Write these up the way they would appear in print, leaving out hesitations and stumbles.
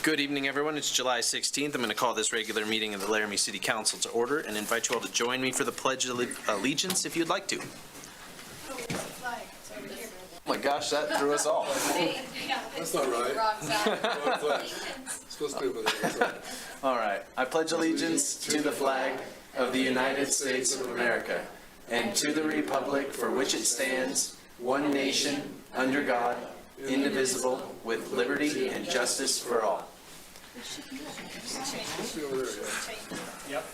Good evening, everyone. It's July 16th. I'm going to call this regular meeting of the Laramie City Council to order and invite you all to join me for the Pledge of Allegiance if you'd like to. Oh my gosh, that threw us all. That's not right. Supposed to be over there. All right. I pledge allegiance to the flag of the United States of America and to the republic for which it stands, one nation, under God, indivisible, with liberty and justice for all. Yep.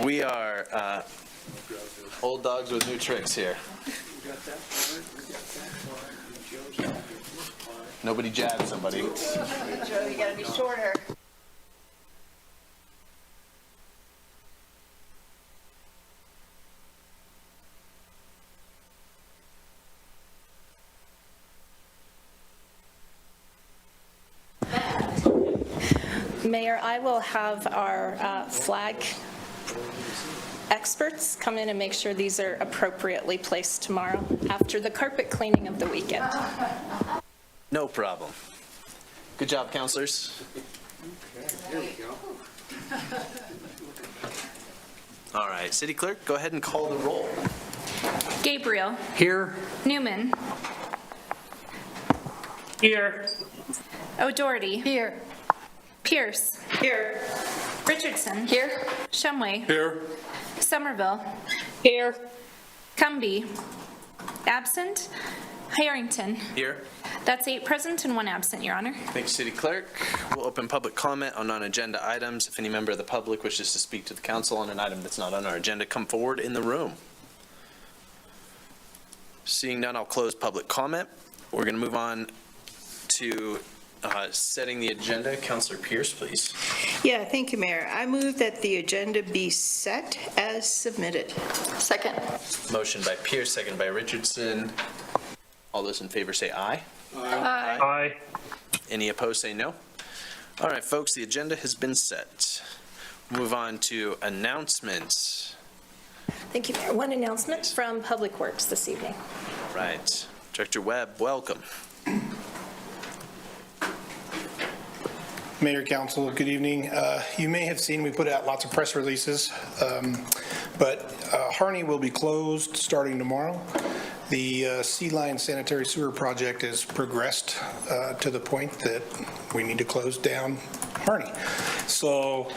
We are old dogs with new tricks here. Nobody jabs somebody. Joe, you gotta be shorter. Mayor, I will have our flag experts come in and make sure these are appropriately placed tomorrow after the carpet cleaning of the weekend. No problem. Good job, counselors. There we go. All right, City Clerk, go ahead and call the roll. Gabriel. Here. Newman. Here. O'Doherty. Here. Pierce. Here. Richardson. Here. Shumway. Here. Somerville. Here. Cumby. Absent. Harrington. Here. That's 8 present and 1 absent, Your Honor. Thank you, City Clerk. We'll open public comment on non-agenda items. If any member of the public wishes to speak to the council on an item that's not on our agenda, come forward in the room. Seeing none, I'll close public comment. We're going to move on to setting the agenda. Councilor Pierce, please. Yeah, thank you, Mayor. I move that the agenda be set as submitted. Second. Motion by Pierce, second by Richardson. All those in favor say aye. Aye. Aye. Any opposed say no. All right, folks, the agenda has been set. Move on to announcements. Thank you, Mayor. One announcement from Public Works this evening. All right, Director Webb, welcome. Mayor, Council, good evening. You may have seen we put out lots of press releases, but Harney will be closed starting tomorrow. The Sea Line Sanitary Sewer Project has progressed to the point that we need to close down Harney. So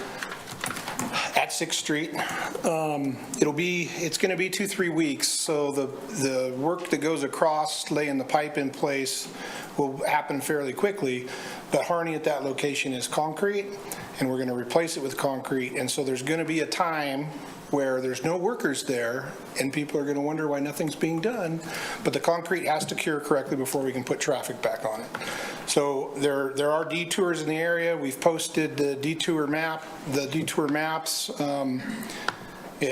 at 6th Street, it's going to be 2-3 weeks. So the work that goes across, laying the pipe in place, will happen fairly quickly. But Harney at that location is concrete, and we're going to replace it with concrete. And so there's going to be a time where there's no workers there, and people are going to wonder why nothing's being done. But the concrete has to cure correctly before we can put traffic back on it. So there are detours in the area. We've posted the detour maps.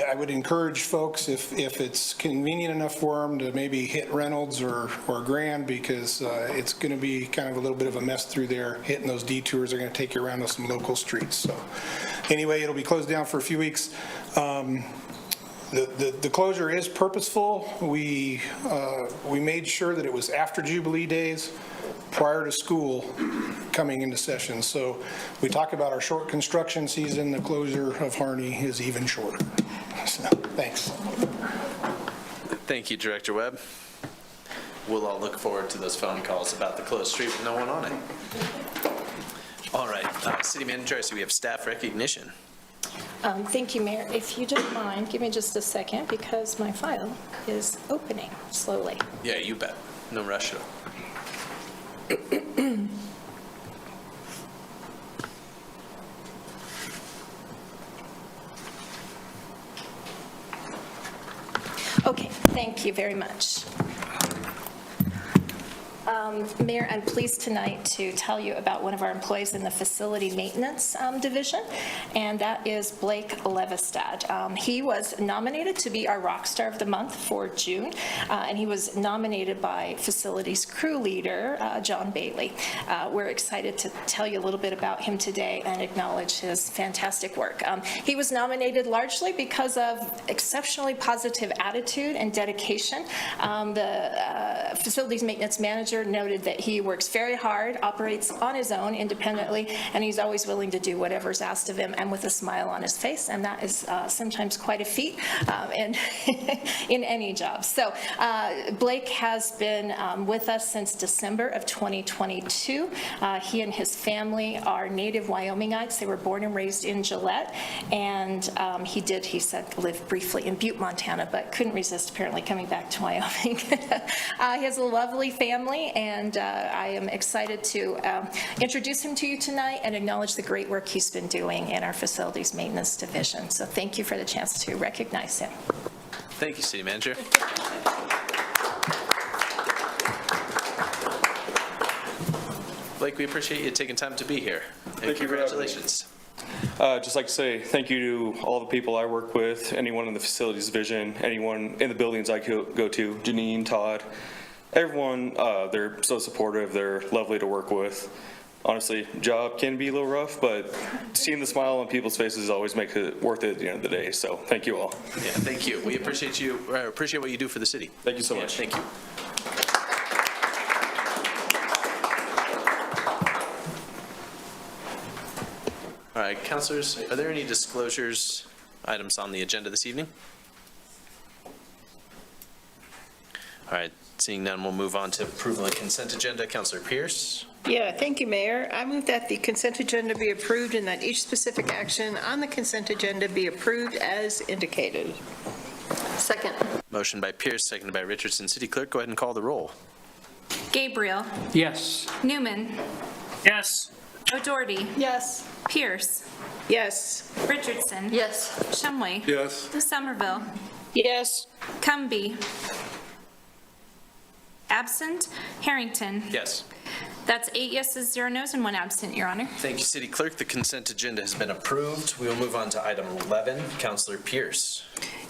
I would encourage folks, if it's convenient enough for them, to maybe hit Reynolds or Grand, because it's going to be kind of a little bit of a mess through there. Hitting those detours are going to take you around to some local streets. So anyway, it'll be closed down for a few weeks. The closure is purposeful. We made sure that it was after Jubilee days, prior to school coming into session. So we talk about our short construction season. The closure of Harney is even shorter. So, thanks. Thank you, Director Webb. We'll all look forward to those phone calls about the closed street with no one on it. All right, City Manager, I see we have staff recognition. Thank you, Mayor. If you don't mind, give me just a second because my file is opening slowly. Yeah, you bet. No rush at all. Okay, thank you very much. Mayor, I'm pleased tonight to tell you about one of our employees in the facility maintenance division, and that is Blake Levestad. He was nominated to be our rock star of the month for June, and he was nominated by facilities crew leader John Bailey. We're excited to tell you a little bit about him today and acknowledge his fantastic work. He was nominated largely because of exceptionally positive attitude and dedication. The facilities maintenance manager supervisor noted that he works very hard, operates on his own independently, and he's always willing to do whatever's asked of him and with a smile on his face, and that is sometimes quite a feat and in any job. So Blake has been with us since December of 2022. He and his family are native Wyomingites. They were born and raised in Gillette, and he said, live briefly in Butte, Montana, but couldn't resist apparently coming back to Wyoming. He has a lovely family, and I am excited to introduce him to you tonight and acknowledge the great work he's been doing in our facilities maintenance division. So thank you for the chance to recognize him. Thank you, City Manager. Blake, we appreciate you taking time to be here. And congratulations. Just like to say thank you to all the people I work with, anyone in the facilities division, anyone in the buildings I go to, Janine, Todd, everyone. They're so supportive. They're lovely to work with. Honestly, job can be a little rough, but seeing the smile on people's faces always makes it worth it at the end of the day. So thank you all. Yeah, thank you. We appreciate you. Appreciate what you do for the city. Thank you so much. Thank you. All right, councilors, are there any disclosures items on the agenda this evening? All right, seeing none, we'll move on to approval of the consent agenda. Councilor Pierce. Yeah, thank you, Mayor. I move that the consent agenda be approved and that each specific action on the consent agenda be approved as indicated. Second. Motion by Pierce, seconded by Richardson. City Clerk, go ahead and call the roll. Gabriel. Yes. Newman. Yes. O'Doherty. Yes. Pierce. Yes. Richardson. Yes. Shumway. Yes. Somerville. Yes. Cumby. Absent. Harrington. Yes. That's 8 yeses, 0 nos, and 1 absent, Your Honor. Thank you, City Clerk. The consent agenda has been approved. We will move on to item 11. Councilor Pierce.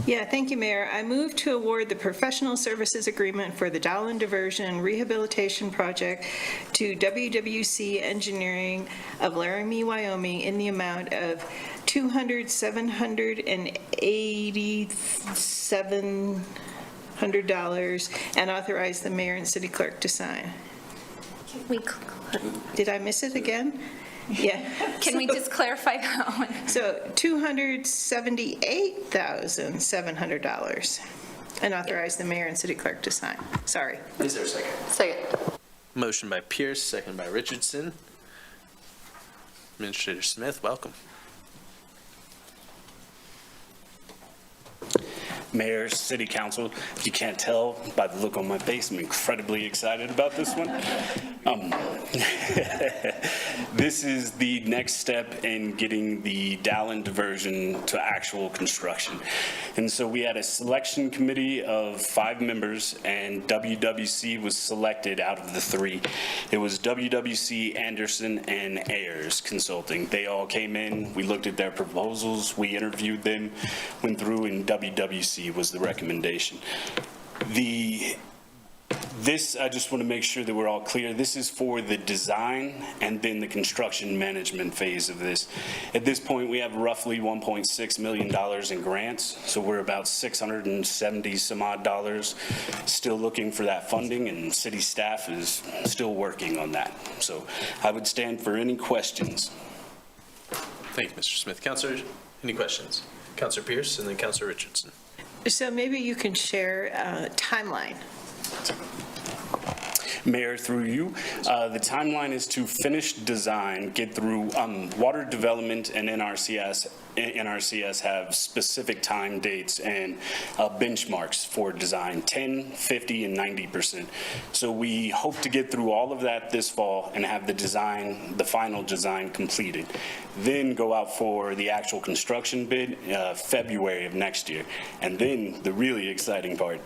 Yeah, thank you, Mayor. I move to award the professional services agreement for the Dowland Diversion Rehabilitation Project to WWC Engineering of Laramie, Wyoming in the amount of $287,700 and authorize the mayor and city clerk to sign. Did I miss it again? Yeah. Can we just clarify that one? So $278,700 and authorize the mayor and city clerk to sign. Sorry. Is there a second? Second. Motion by Pierce, second by Richardson. Administrator Smith, welcome. Mayor, City Council, if you can't tell by the look on my face, I'm incredibly excited about this one. This is the next step in getting the Dowland diversion to actual construction. And so we had a selection committee of 5 members, and WWC was selected out of the 3. It was WWC, Anderson, and Ayers Consulting. They all came in, we looked at their proposals, we interviewed them, went through, and WWC was the recommendation. This, I just want to make sure that we're all clear. This is for the design and then the construction management phase of this. At this point, we have roughly $1.6 million in grants, so we're about $670 some odd dollars. Still looking for that funding, and city staff is still working on that. So I would stand for any questions. Thank you, Mr. Smith. Councilor, any questions? Councilor Pierce and then Councilor Richardson. So maybe you can share a timeline. Mayor, through you, the timeline is to finish design, get through water development and NRCS. NRCS have specific time dates and benchmarks for design, 10, 50, and 90%. So we hope to get through all of that this fall and have the design, the final design completed. Then go out for the actual construction bid February of next year. And then the really exciting part,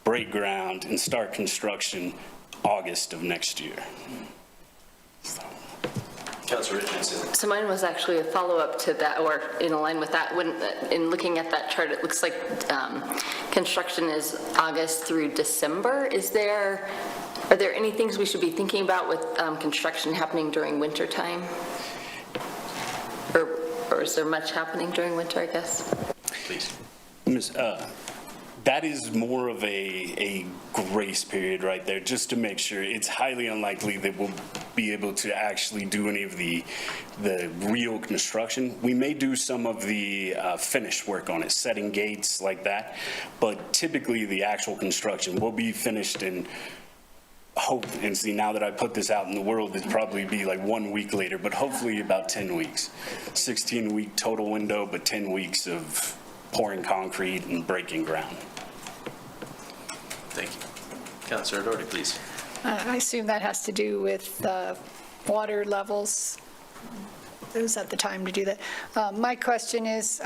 break ground and start construction August of next year. Councilor Richardson. So mine was actually a follow-up to that, or in line with that. When in looking at that chart, it looks like construction is August through December. Are there any things we should be thinking about with construction happening during winter time? Or is there much happening during winter, I guess? Please. That is more of a grace period right there, just to make sure. It's highly unlikely that we'll be able to actually do any of the real construction. We may do some of the finish work on it, setting gates like that, but typically the actual construction will be finished in hope, and see, now that I put this out in the world, it'd probably be like 1 week later, but hopefully about 10 weeks. 16-week total window, but 10 weeks of pouring concrete and breaking ground. Thank you. Councilor Doherty, please. I assume that has to do with water levels. Is that the time to do that? My question is,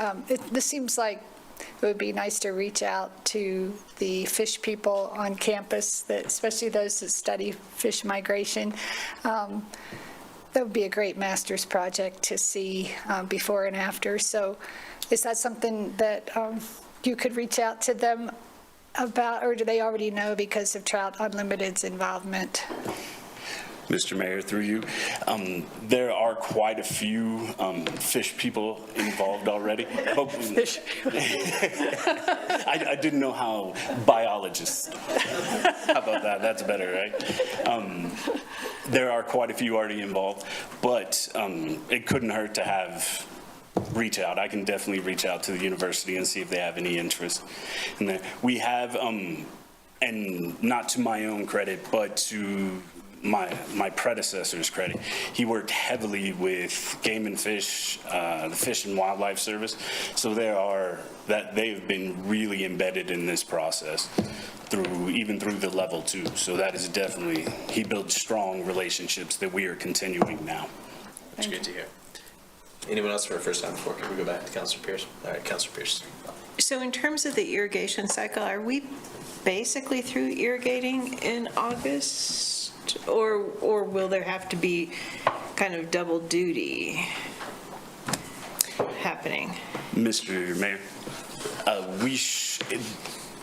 this seems like it would be nice to reach out to the fish people on campus, especially those that study fish migration. That would be a great master's project to see before and after. So is that something that you could reach out to them about, or do they already know because of Trout Unlimited's involvement? Mr. Mayor, through you, there are quite a few fish people involved already. Fish. I didn't know how biologists. How about that? That's better, right? There are quite a few already involved, but it couldn't hurt to reach out. I can definitely reach out to the university and see if they have any interest in that. We have, and not to my own credit, but to my predecessor's credit, he worked heavily with Game and Fish, the Fish and Wildlife Service. So they've been really embedded in this process even through the level 2. So that is definitely, he built strong relationships that we are continuing now. That's good to hear. Anyone else for a first time before? Can we go back to Councilor Pierce? All right, Councilor Pierce. So in terms of the irrigation cycle, are we basically through irrigating in August? Or will there have to be kind of double duty happening? Mr. Mayor,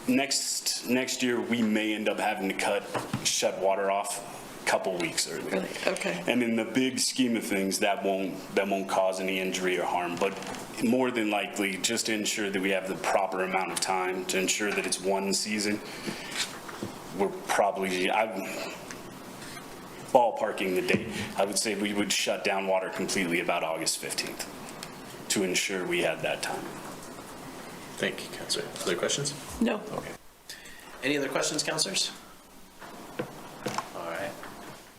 next year we may end up having to shut water off a couple weeks early. Really? Okay. And in the big scheme of things, that won't cause any injury or harm, but more than likely, just to ensure that we have the proper amount of time to ensure that it's one season, we're probably, ballparking the date, I would say we would shut down water completely about August 15th to ensure we had that time. Thank you, Councilor. Other questions? No. Okay. Any other questions, councilors? All right.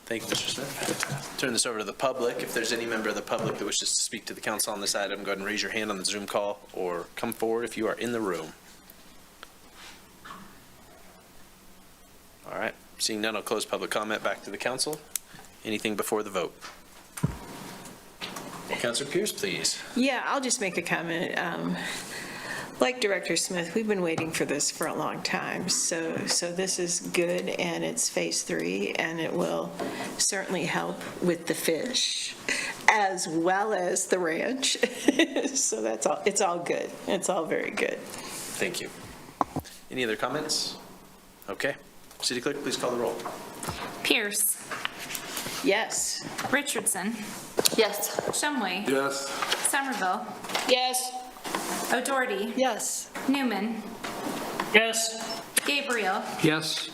Thank you, Mr. Smith. Turn this over to the public. If there's any member of the public that wishes to speak to the council on this item, go ahead and raise your hand on the Zoom call or come forward if you are in the room. All right. Seeing none, I'll close public comment. Back to the council. Anything before the vote? Councilor Pierce, please. Yeah, I'll just make a comment. Like Director Smith, we've been waiting for this for a long time. So this is good, and it's phase 3, and it will certainly help with the fish as well as the ranch. So that's all. It's all good. It's all very good. Thank you. Any other comments? Okay. City Clerk, please call the roll. Pierce. Yes. Richardson. Yes. Shumway. Yes. Somerville. Yes. O'Doherty. Yes. Newman. Yes. Gabriel. Yes.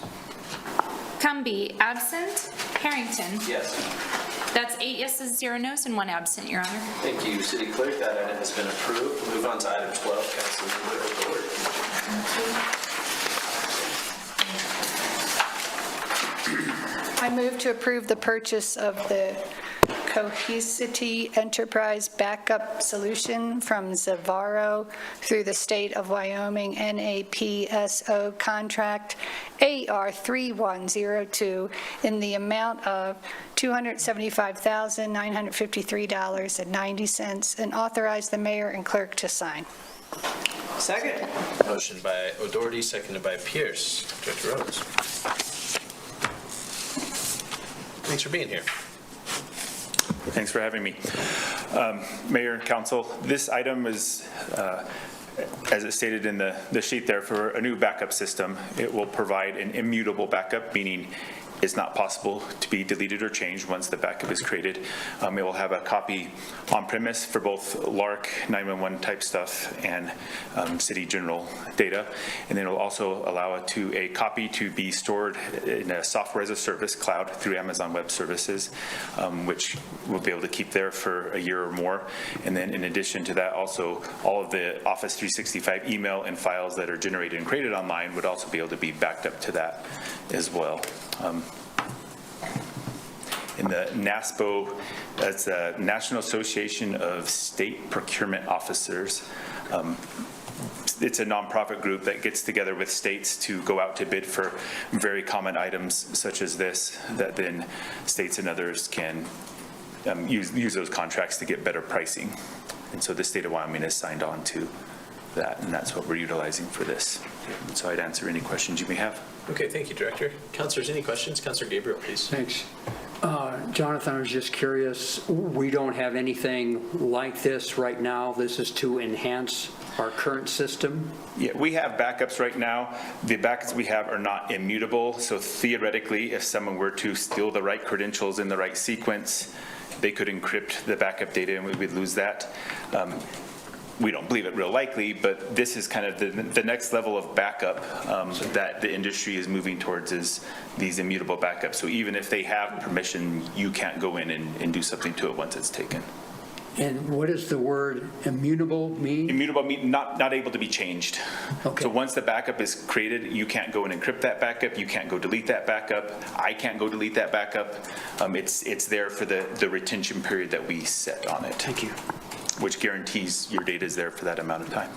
Cumby, absent. Harrington. Yes. That's 8 yeses, 0 nos, and 1 absent, Your Honor. Thank you, City Clerk. That item has been approved. We'll move on to item 12, Councilmember O'Doherty. I move to approve the purchase of the Cohesity Enterprise Backup Solution from Zavaro through the State of Wyoming NAPSO contract AR3102 in the amount of $275,953.90 and authorize the mayor and clerk to sign. Second. Motion by O'Doherty, seconded by Pierce. Director Rhodes. Thanks for being here. Thanks for having me. Mayor and Council, this item is, as it stated in the sheet there, for a new backup system. It will provide an immutable backup, meaning is not possible to be deleted or changed once the backup is created. It will have a copy on premise for both LARC 911 type stuff and city general data. And then it will also allow a copy to be stored in a software as a service cloud through Amazon Web Services, which we'll be able to keep there for a year or more. And then in addition to that, also all of the Office 365 email and files that are generated and created online would also be able to be backed up to that as well. In the NASPO, that's the National Association of State Procurement Officers. It's a nonprofit group that gets together with states to go out to bid for very common items such as this, that then states and others can use those contracts to get better pricing. And so the state of Wyoming has signed on to that, and that's what we're utilizing for this. And so I'd answer any questions you may have. Okay, thank you, Director. Councilors, any questions? Councilor Gabriel, please. Thanks. Jonathan, I was just curious, we don't have anything like this right now. This is to enhance our current system? Yeah, we have backups right now. The backups we have are not immutable, so theoretically, if someone were to steal the right credentials in the right sequence, they could encrypt the backup data and we would lose that. We don't believe it real likely, but this is kind of the next level of backup that the industry is moving towards, is these immutable backups. So even if they have permission, you can't go in and do something to it once it's taken. And what does the word immutable mean? Immutable means not able to be changed. Okay. So once the backup is created, you can't go and encrypt that backup. You can't go delete that backup. I can't go delete that backup. It's there for the retention period that we set on it. Thank you. Which guarantees your data is there for that amount of time.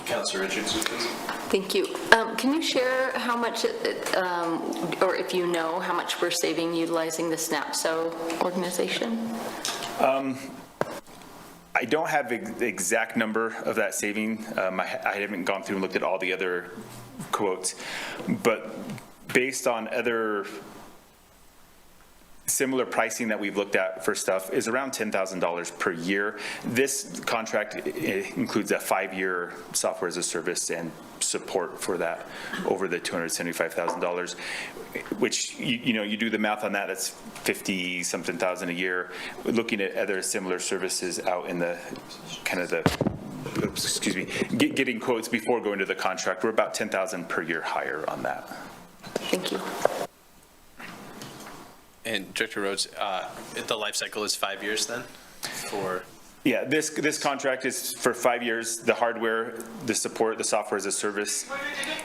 Councilor Richardson, please. Thank you. Can you share how much, or if you know, how much we're saving utilizing the SNAPSO organization? I don't have the exact number of that saving. I haven't gone through and looked at all the other quotes, but based on other similar pricing that we've looked at for stuff is around $10,000 per year. This contract includes a 5-year software as a service and support for that over the $275,000, which you do the math on that, that's 50-something thousand a year. Looking at other similar services out in the kind of getting quotes before going to the contract, we're about $10,000 per year higher on that. Thank you. And Director Rhodes, the life cycle is 5 years then for? Yeah, this contract is for 5 years, the hardware, the support, the software as a service.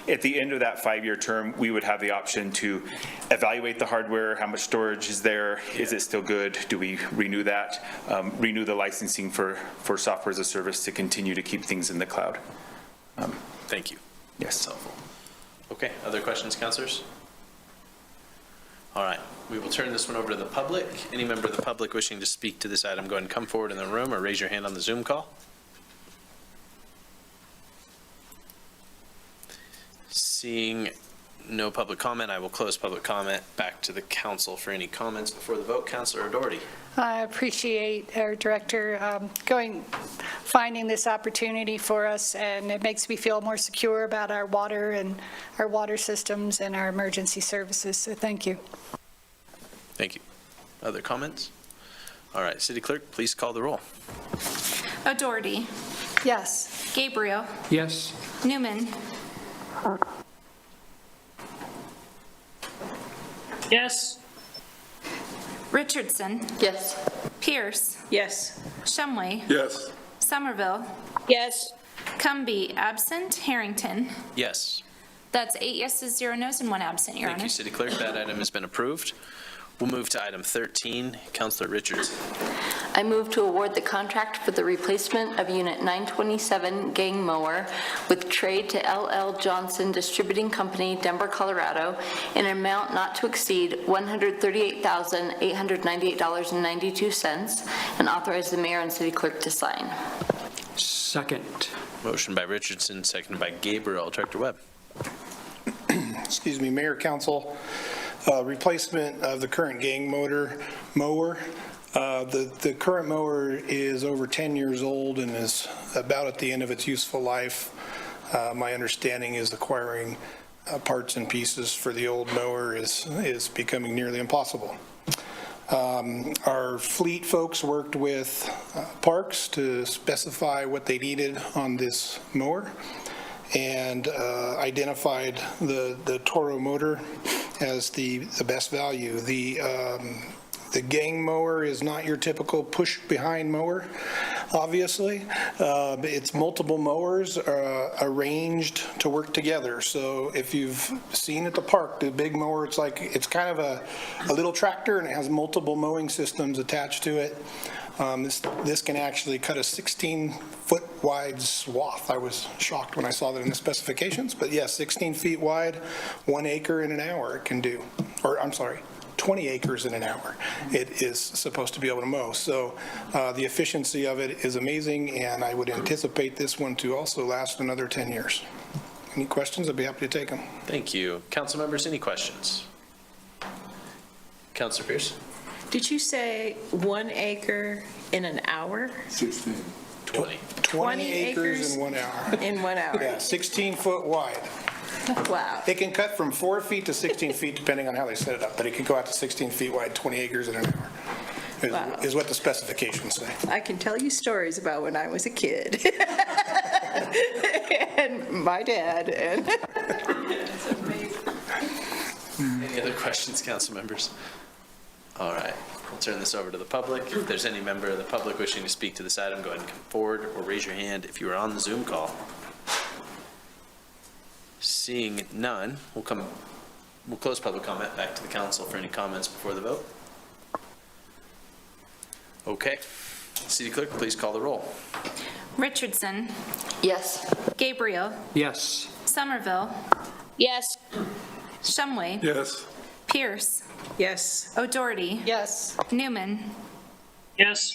At the end of that 5-year term, we would have the option to evaluate the hardware, how much storage is there, is it still good, do we renew that, renew the licensing for software as a service to continue to keep things in the cloud. Thank you. Yes. That's helpful. Okay, other questions, councilors? All right, we will turn this one over to the public. Any member of the public wishing to speak to this item, go ahead and come forward in the room or raise your hand on the Zoom call. Seeing no public comment, I will close public comment. Back to the council for any comments before the vote. Councilor O'Doherty. I appreciate our director finding this opportunity for us, and it makes me feel more secure about our water and our water systems and our emergency services. So thank you. Thank you. Other comments? All right, City Clerk, please call the roll. O'Doherty. Yes. Gabriel. Yes. Newman. Yes. Richardson. Yes. Pierce. Yes. Shumway. Yes. Somerville. Yes. Cumby, absent. Harrington. Yes. That's 8 yeses, 0 nos, and 1 absent, Your Thank Honor. you, City Clerk. That item has been approved. We'll move to item 13. Councilor Richardson. I move to award the contract for the replacement of Unit 927 gang mower with trade to LL Johnson Distributing Company, Denver, Colorado, in an amount not to exceed $138,898.92, and authorize the mayor and city clerk to sign. Second. Motion by Richardson, seconded by Gabriel. Director Webb. Excuse me, Mayor, Council, replacement of the current gang mower. The current mower is over 10 years old and is about at the end of its useful life. My understanding is acquiring parts and pieces for the old mower is becoming nearly impossible. Our fleet folks worked with Parks to specify what they needed on this mower and identified the Toro motor as the best value. The gang mower is not your typical push-behind mower, obviously. It's multiple mowers arranged to work together. So if you've seen at the park, the big mower, it's kind of a little tractor, and it has multiple mowing systems attached to it. This can actually cut a 16-foot wide swath. I was shocked when I saw that in the specifications, but yes, 16 feet wide, 1 acre in an hour it can do. Or I'm sorry, 20 acres in an hour it is supposed to be able to mow. So the efficiency of it is amazing, and I would anticipate this one to also last another 10 years. Any questions? I'd be happy to take them. Thank you. Council members, any questions? Councilor Pierce? Did you say 1 acre in an hour? 16. 20 acres in 1 hour. In 1 hour? Yeah, 16 foot wide. Wow. It can cut from 4 feet to 16 feet depending on how they set it up, but it can go out to 16 feet wide, 20 acres in an hour, Wow. is what the specifications say. I can tell you stories about when I was a kid. And my dad, and Any other questions, council members? All right, I'll turn this over to the public. If there's any member of the public wishing to speak to this item, go ahead and come forward or raise your hand if you are on the Zoom call. Seeing none, we'll close public comment, back to the council for any comments before the vote. Okay, City Clerk, please call the roll. Richardson, Yes. Gabriel, Yes. Somerville, Yes. Shumway, Yes. Pierce, yes. O'Doherty, Yes. Newman, Yes.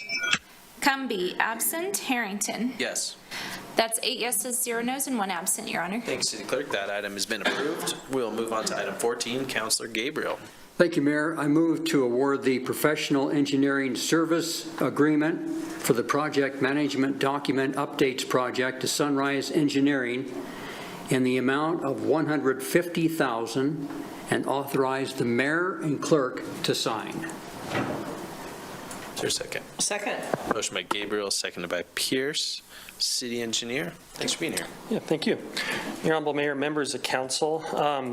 Cumby, absent, Harrington. Yes. That's 8 yeses, 0 nos, and 1 absent, Your Honor. Thanks, City Clerk. That item has been approved. We'll move on to item 14, Councilor Gabriel. Thank you, Mayor. I move to award the professional engineering service agreement for the project management document updates project to Sunrise Engineering in the amount of $150,000 and authorize the mayor and clerk to sign. Is there a second? Second. Motion by Gabriel, seconded by Pierce. City Engineer, thanks for being here. Yeah, thank you. Your Honorable Mayor, members of council,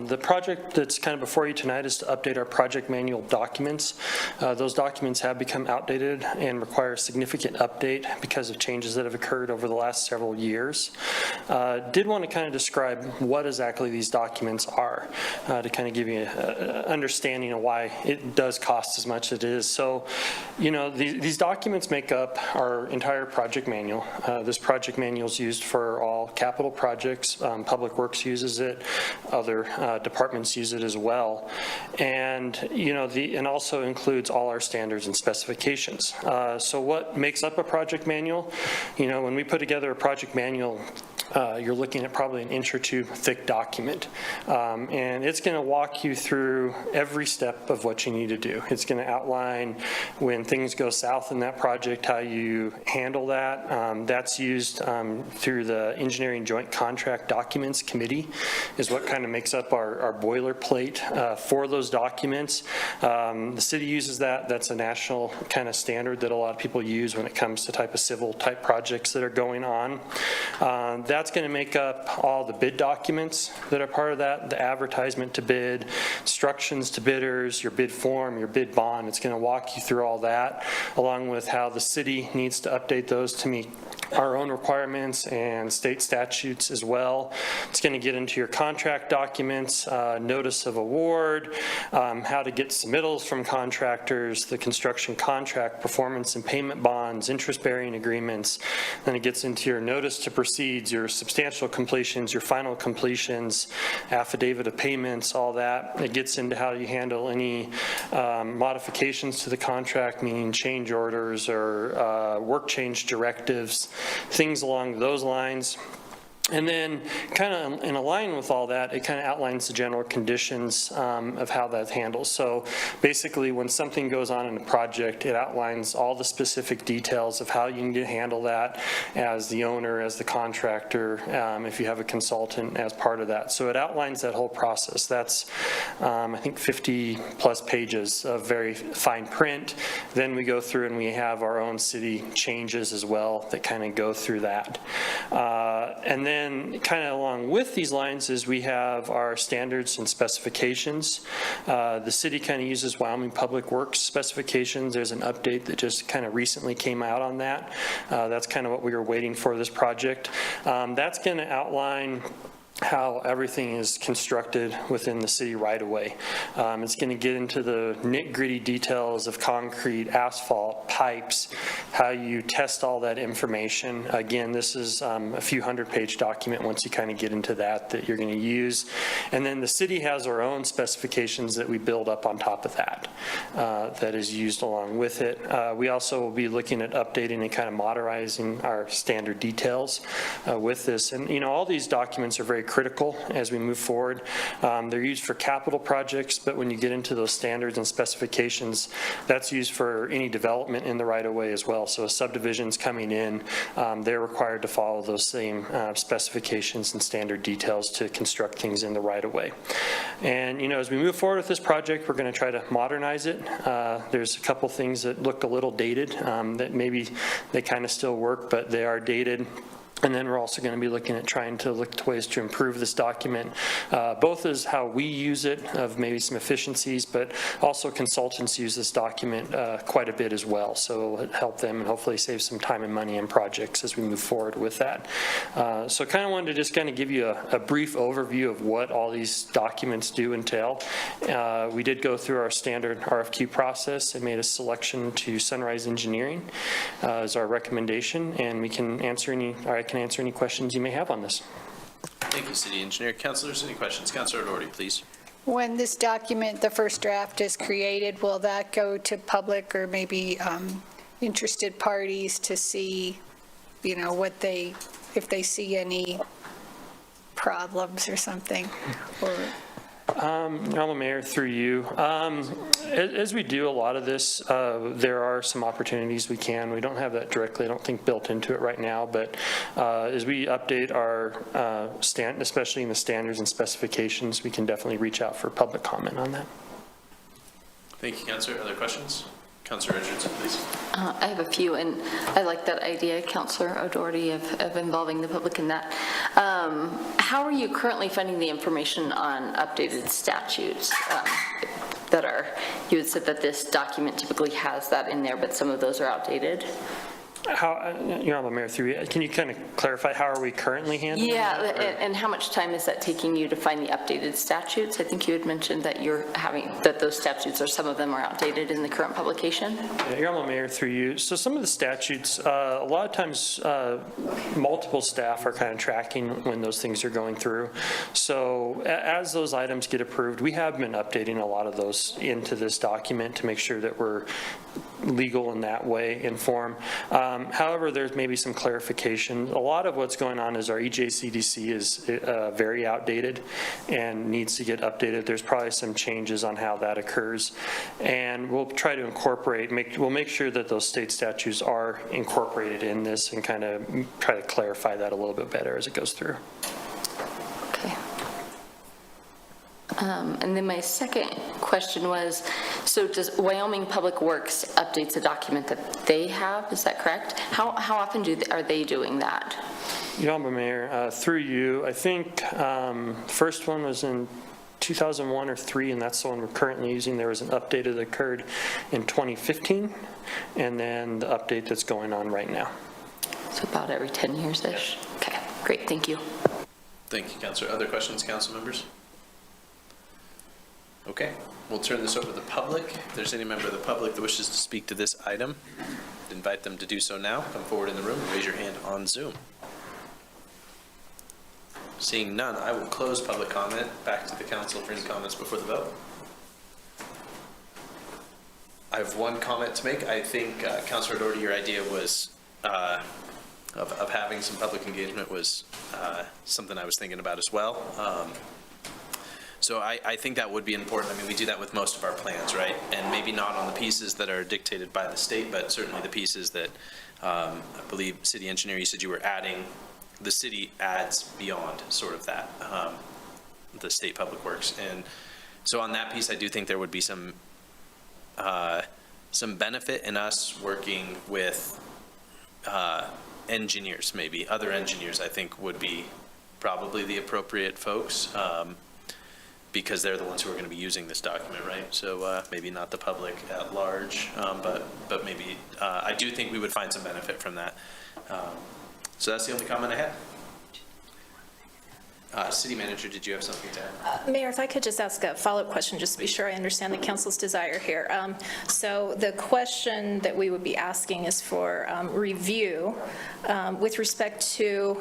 the project that's kind of before you tonight is to update our project manual documents. Those documents have become outdated and require a significant update because of changes that have occurred over the last several years. Did want to kind of describe what exactly these documents are to kind of give you an understanding of why it does cost as much as it is. So, you know, these documents make up our entire project manual. This project manual is used for all capital projects. Public Works uses it. Other departments use it as well. And, you know, and also includes all our standards and specifications. So what makes up a project manual? You know, when we put together a project manual, you're looking at probably an inch or two thick document. And it's going to walk you through every step of what you need to do. It's going to outline when things go south in that project, how you handle that. That's used through the Engineering Joint Contract Documents Committee is what kind of makes up our boilerplate for those documents. The city uses that. That's a national kind of standard that a lot of people use when it comes to type of civil type projects that are going on. That's going to make up all the bid documents that are part of that, the advertisement to bid, instructions to bidders, your bid form, your bid bond. It's going to walk you through all that, along with how the city needs to update those to meet our own requirements and state statutes as well. It's going to get into your contract documents, notice of award, how to get submittals from contractors, the construction contract, performance and payment bonds, interest-bearing agreements. Then it gets into your notice to proceed, your substantial completions, your final completions, affidavit of payments, all that. It gets into how you handle any modifications to the contract, meaning change orders or work change directives, things along those lines. And then kind of in line with all that, it kind of outlines the general conditions of how that's handled. So basically, when something goes on in a project, it outlines all the specific details of how you need to handle that as the owner, as the contractor, if you have a consultant as part of that. So it outlines that whole process. That's, I think, 50 plus pages of very fine print. Then we go through and we have our own city changes as well that kind of go through that. And then kind of along with these lines is we have our standards and specifications. The city kind of uses Wyoming Public Works specifications. There's an update that just kind of recently came out on that. That's kind of what we were waiting for this project. That's going to outline how everything is constructed within the city right away. It's going to get into the nitty-gritty details of concrete, asphalt, pipes, how you test all that information. Again, this is a few hundred-page document once you kind of get into that you're going to use. And then the city has our own specifications that we build up on top of that, that is used along with it. We also will be looking at updating and kind of modernizing our standard details with this. And, all these documents are very critical as we move forward. They're used for capital projects, but when you get into those standards and specifications, that's used for any development in the right-of-way as well. So subdivisions coming in, they're required to follow those same specifications and standard details to construct things in the right-of-way. And, as we move forward with this project, we're going to try to modernize it. There's a couple things that look a little dated, that maybe they kind of still work, but they are dated. And then we're also going to be looking at trying to look at ways to improve this document, both as how we use it, of maybe some efficiencies, but also consultants use this document quite a bit as well. So it'll help them and hopefully save some time and money in projects as we move forward with that. So kind of wanted to just kind of give you a brief overview of what all these documents do entail. We did go through our standard RFQ process and made a selection to Sunrise Engineering as our recommendation, and we can answer any questions you may have on this. Thank you, City Engineer. Councilors, any questions? Councilor Doherty, please. When this document, the first draft, is created, will that go to public or maybe interested parties to see, if they see any problems or something? Or Honorable Mayor, through you, as we do a lot of this, there are some opportunities we don't have that directly, I don't think, built into it right now, but as we update our especially in the standards and specifications, we can definitely reach out for public comment on that. Thank you, Councilor. Other questions? Councilor Richardson, please. I have a few, and I like that idea, Councilor O'Doherty, of involving the public in that. How are you currently finding the information on updated statutes that are, you had said that this document typically has that in there, but some of those are outdated? Your Honorable Mayor, through you, can you kind of clarify how are we currently handling that? Yeah, and how much time is that taking you to find the updated statutes? I think you had mentioned that that those statutes, or some of them, are outdated in the current publication. Yeah, Your Honorable Mayor, through you. So some of the statutes, a lot of times multiple staff are kind of tracking when those things are going through. So as those items get approved, we have been updating a lot of those into this document to make sure that we're legal in that way, in form. However, there's maybe some clarification. A lot of what's going on is our EJCDC is very outdated and needs to get updated. There's probably some changes on how that occurs. And we'll try to incorporate, we'll make sure that those state statutes are incorporated in this and kind of try to clarify that a little bit better as it goes through. Okay. And then my second question was, so does Wyoming Public Works updates a document that they have? Is that correct? How often are they doing that? Your Honorable Mayor, through you, I think first one was in 2001 or 3, and that's the one we're currently using. There was an update that occurred in 2015, and then the update that's going on right now. So about every 10 years-ish? Okay, great, thank you. Thank you, Councilor. Other questions, council members? Okay, we'll turn this over to the public. If there's any member of the public that wishes to speak to this item, invite them to do so now. Come forward in the room and raise your hand on Zoom. Seeing none, I will close public comment. Back to the council for any comments before the vote. I have one comment to make. I think, Councilor Doherty, your idea was of having some public engagement was something I was thinking about as well. So I think that would be important. I mean, we do that with most of our plans, right? And maybe not on the pieces that are dictated by the state, but certainly the pieces that I believe city engineer, you said you were adding, the city adds beyond sort of that, the state public works. And so on that piece, I do think there would be some benefit in us working with engineers, maybe other engineers. I think would be probably the appropriate folks, because they're the ones who are going to be using this document, right? So maybe not the public at large, but maybe I do think we would find some benefit from that. So that's the only comment I had. City Manager, did you have something to add? Mayor, if I could just ask a follow-up question, just to be sure I understand the council's desire here. So the question that we would be asking is for review with respect to,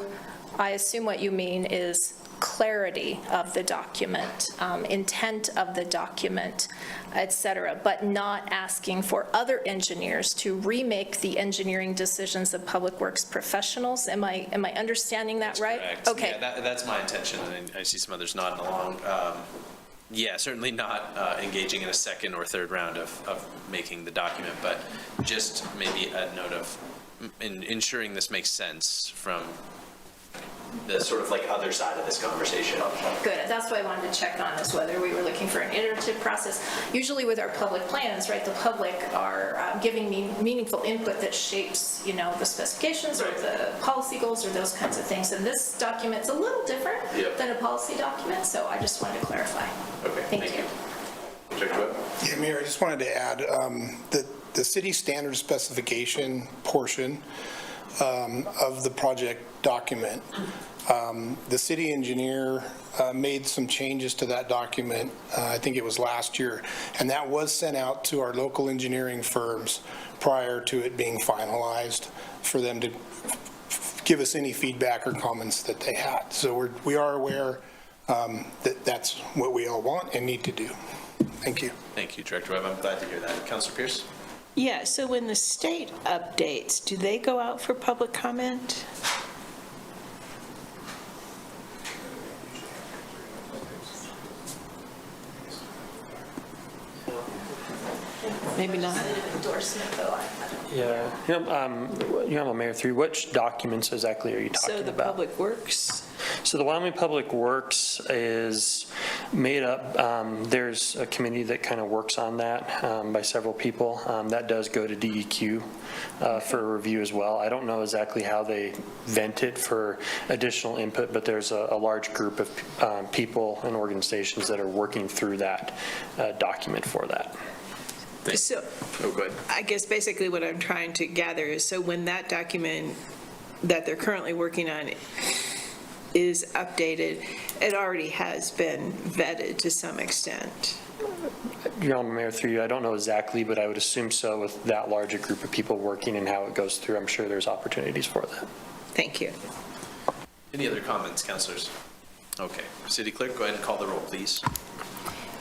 I assume what you mean is clarity of the document, intent of the document, et cetera, but not asking for other engineers to remake the engineering decisions of Public Works professionals. Am I understanding that right? Correct. Okay. Yeah, that's my intention, and I see some others nodding along. Yeah, certainly not engaging in a second or third round of making the document, but just maybe a note of ensuring this makes sense from the sort of like other side of this conversation. Good. That's what I wanted to check on, is whether we were looking for an iterative process. Usually with our public plans, right, the public are giving me meaningful input that shapes, you know, the specifications or the policy goals or those kinds of things. And this document's a little different than a policy document, so I just wanted to clarify. Okay, thank you. Director Webb? Yeah, Mayor, I just wanted to add that the city standard specification portion of the project document, the city engineer made some changes to that document, I think it was last year, and that was sent out to our local engineering firms prior to it being finalized for them to give us any feedback or comments that they had. So we are aware that that's what we all want and need to do. Thank you. Thank you, Director Webb. I'm glad to hear that. Councilor Pierce? Yeah, so when the state updates, do they go out for public comment? Maybe not. Endorsement, though. Yeah. Honorable Mayor, through which documents exactly are you talking about? So the Public Works? So the Wyoming Public Works is made up, there's a committee that kind of works on that by several people. That does go to DEQ for review as well. I don't know exactly how they vent it for additional input, but there's a large group of people and organizations that are working through that document for that. So, Oh, go ahead. I guess basically what I'm trying to gather is, so when that document that they're currently working on is updated, it already has been vetted to some extent. Your Honor, Mayor, through you, I don't know exactly, but I would assume so with that large a group of people working and how it goes through. I'm sure there's opportunities for that. Thank you. Any other comments, councilors? Okay. City Clerk, go ahead and call the roll, please.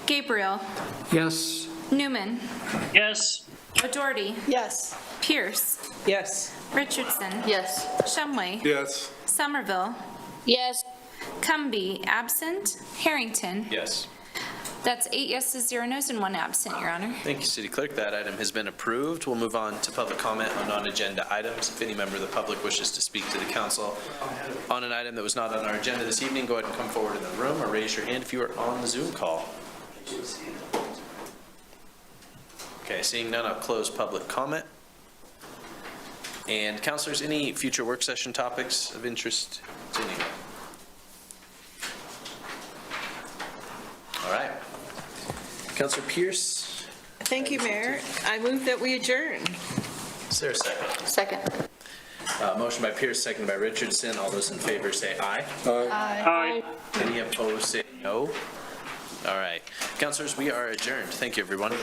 Gabriel. Yes. Newman. Yes. O'Doherty. Yes. Pierce. Yes. Richardson. Yes. Shumway. Yes. Somerville. Yes. Cumby, absent. Harrington. Yes. That's 8 yeses, 0 nos, and 1 absent, Your Honor. Thank you, City Clerk. That item has been approved. We'll move on to public comment on non-agenda items. If any member of the public wishes to speak to the council on an item that was not on our agenda this evening, go ahead and come forward in the room or raise your hand if you are on the Zoom call. Okay, seeing none, I'll close public comment. And councilors, any future work session topics of interest to anyone? All right. Councilor Pierce? Thank you, Mayor. I move that we adjourn. Is there a second? Second. Motion by Pierce, second by Richardson. All those in favor say aye. Aye. Any opposed say no. All right. Councilors, we are adjourned. Thank you, everyone.